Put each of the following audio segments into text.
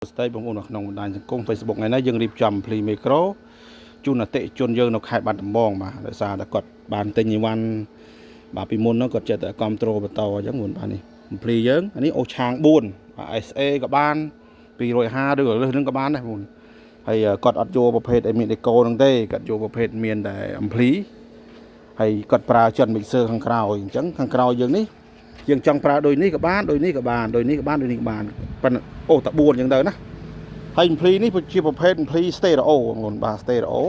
ស្ទៃបងប្អូនក្នុងបណ្ដាញសង្គម Facebook ថ្ងៃនេះយើងរៀបចំ Play Micro ជូនអតិថិជនយើងនៅខេត្តបាត់ដំបងបាទដោយសារតែគាត់បានទិញអីវ៉ាន់បាទពីមុនហ្នឹងគាត់ចេះតែគ្រប់ត្រូលបន្តអញ្ចឹងមុនបាទនេះ Play យើងអានេះអូឆាង4បាទ SA ក៏បាន250ឬក៏លើសនឹងក៏បានដែរបងហើយគាត់អត់យកប្រភេទមាន Eco ហ្នឹងទេគាត់យកប្រភេទមានតែ Ampli ហើយគាត់ប្រើចិន Mixer ខាងក្រោយអញ្ចឹងខាងក្រោយយើងនេះយើងចង់ប្រើដូចនេះក៏បានដូចនេះក៏បានដូចនេះក៏បានដូចនេះក៏បានប៉ុន្តែអូតែ4អញ្ចឹងទៅណាហើយ Ampli នេះជាប្រភេទ Ampli Stereo បងប្អូនបាទ Stereo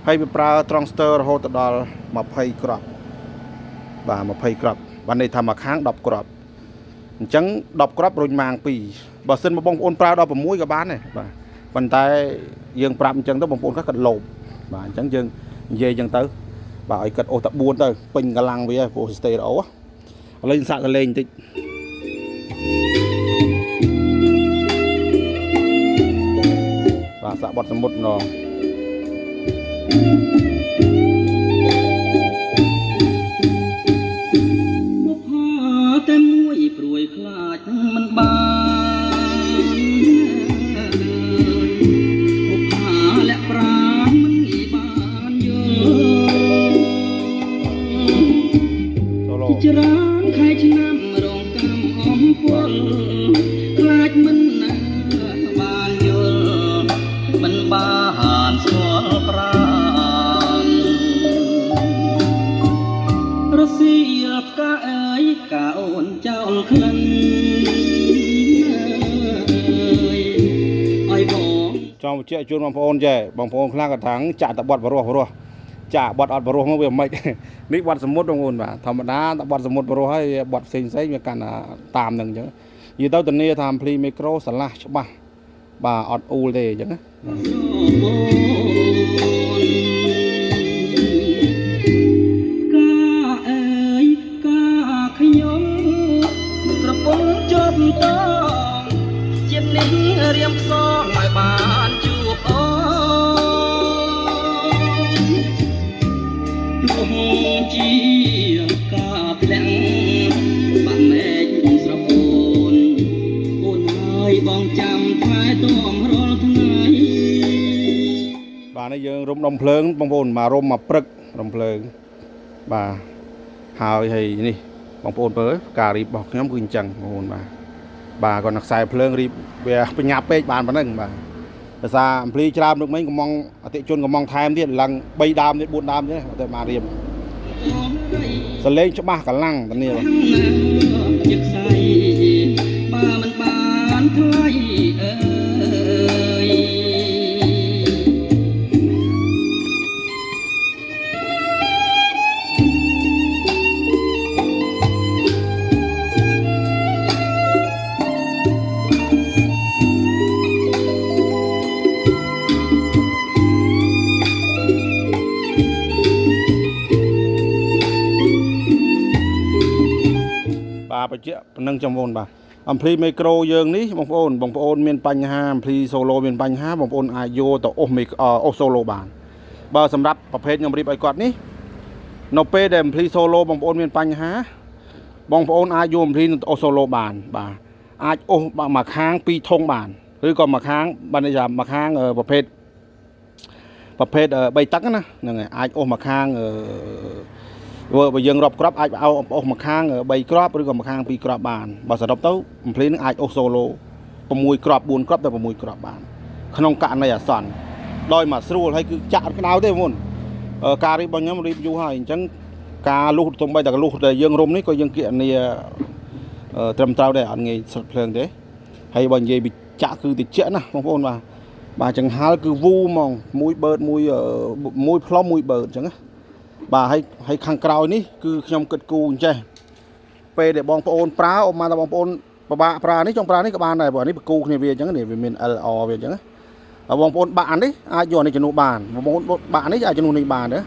ហើយវាប្រើ Transistor រហូតដល់20គ្រាប់បាទ20គ្រាប់បានន័យថាមួយខាង10គ្រាប់អញ្ចឹង10គ្រាប់រុញម៉ាង2បើសិនបងប្អូនប្រើដល់6ក៏បានដែរបាទប៉ុន្តែយើងប្រាប់អញ្ចឹងទៅបងប្អូនគាត់លោភបាទអញ្ចឹងយើងនិយាយអញ្ចឹងទៅបាទឲ្យគាត់អូសតែ4ទៅពេញកម្លាំងវាហើយព្រោះ Stereo ឥឡូវសាកសលេងបន្តិចបាទសាកបត់សមុទ្រម្ដងតែមួយព្រួយខ្លាចមិនបានពុកហាលាក់ប្រាំមិនបានយល់ច្រើនខែឆ្នាំរងកម្មអំពលខ្លាចមិនណាបានយល់មិនបានស្គាល់ប្រាំរសៀលផ្កាអើយកាអូនចោលក្លិនអើយបងចង់បញ្ជាក់ជូនបងប្អូនចេះបងប្អូនខ្លះក៏ថាងចាក់តែបត់បរោះចាក់បត់អត់បរោះមកវាមិននេះបត់សមុទ្របងប្អូនបាទធម្មតាតែបត់សមុទ្របរោះហើយបត់ផ្សេងវាកាន់តាមនឹងអញ្ចឹងនិយាយទៅធានាថា Ampli Micro ឆ្លាស់ច្បាស់បាទអត់អ៊ូលទេអញ្ចឹងណារៀមផ្សងឲ្យបានជួបអូនទោះជាការធ្លាក់បានមេឃស្រពោនអូនហើយបងចាំថែទាំរាល់ថ្ងៃបាទនេះយើងរុំដុំភ្លើងបងប្អូនមករុំមកព្រឹករំភ្លើងបាទហើយនេះបងប្អូនមើលការរៀបរបស់ខ្ញុំគឺអញ្ចឹងបងប្អូនបាទគាត់នឹងខ្សែភ្លើងរៀបវាបញ្ញាប់ពេកបានប៉ុណ្ណឹងបាទដោយសារ Ampli ច្រើនដូចមិញកំងអតិជនកំងថែមទៀតឡើង3ដើមទៀត4ដើមទៀតតែបានរៀបសលេងច្បាស់កម្លាំងតានេះជាខ្សែបើមិនបានថ្លៃអើយបញ្ជាក់ប៉ុណ្ណឹងចំបងប្អូនបាទ Ampli Micro យើងនេះបងប្អូនមានបញ្ហា Ampli Solo មានបញ្ហាបងប្អូនអាចយកទៅអូស Solo បានបើសម្រាប់ប្រភេទខ្ញុំរៀបឲ្យគាត់នេះនៅពេលដែល Ampli Solo បងប្អូនមានបញ្ហាបងប្អូនអាចយក Ampli ទៅអូស Solo បានបាទអាចអូសមួយខាង2ធុងបានឬក៏មួយខាងបានន័យថាមួយខាងប្រភេទ3ទឹកណាហ្នឹងហើយអាចអូសមួយខាងបើយើងរាប់គ្រាប់អាចអូសមួយខាង3គ្រាប់ឬក៏មួយខាង2គ្រាប់បានបើសរុបទៅ Ampli នឹងអាចអូស Solo 6គ្រាប់4គ្រាប់ទៅ6គ្រាប់បានក្នុងករណីអាសន្នដោយមកស្រួលហើយគឺចាក់អត់ក្តៅទេបងប្អូនការរៀបរបស់ខ្ញុំរៀបយូរហើយអញ្ចឹងការលុះទំបីតែលុះដែលយើងរុំនេះក៏យើងគណនាត្រឹមត្រូវដែរអត់ងាយស្រុតភ្លើងទេហើយបើនិយាយពីចាក់គឺតិចណាបងប្អូនបាទចង្ហាល់គឺវូហ្មងមួយបឺតមួយផ្លុំមួយបឺតអញ្ចឹងណាបាទហើយខាងក្រោយនេះគឺខ្ញុំគិតគូអញ្ចេះពេលដែលបងប្អូនប្រើអមថាបងប្អូនពិបាកប្រើនេះចង់ប្រើនេះក៏បានដែរព្រោះនេះបកគូគ្នាវាអញ្ចឹងនេះវាមាន LR វាអញ្ចឹងបងប្អូនបាក់នេះអាចយកនេះជំនួសបានបងប្អូនបាក់នេះអាចជំនួសនេះបានណា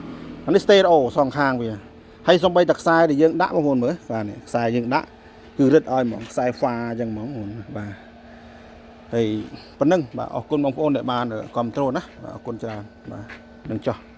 អានេះ Stereo សងខាងវាហើយសំបីតែខ្សែដែលយើងដាក់បងប្អូនមើលបាទនេះខ្សែយើងដាក់គឺរឹតឲ្យហ្មងខ្សែហ្វាអញ្ចឹងហ្មងបងប្អូនបាទហើយប៉ុណ្ណឹងបាទអរគុណបងប្អូនដែលបានគ្រប់ត្រូលណាបាទអរគុណច្រើនបាទនឹងចោះ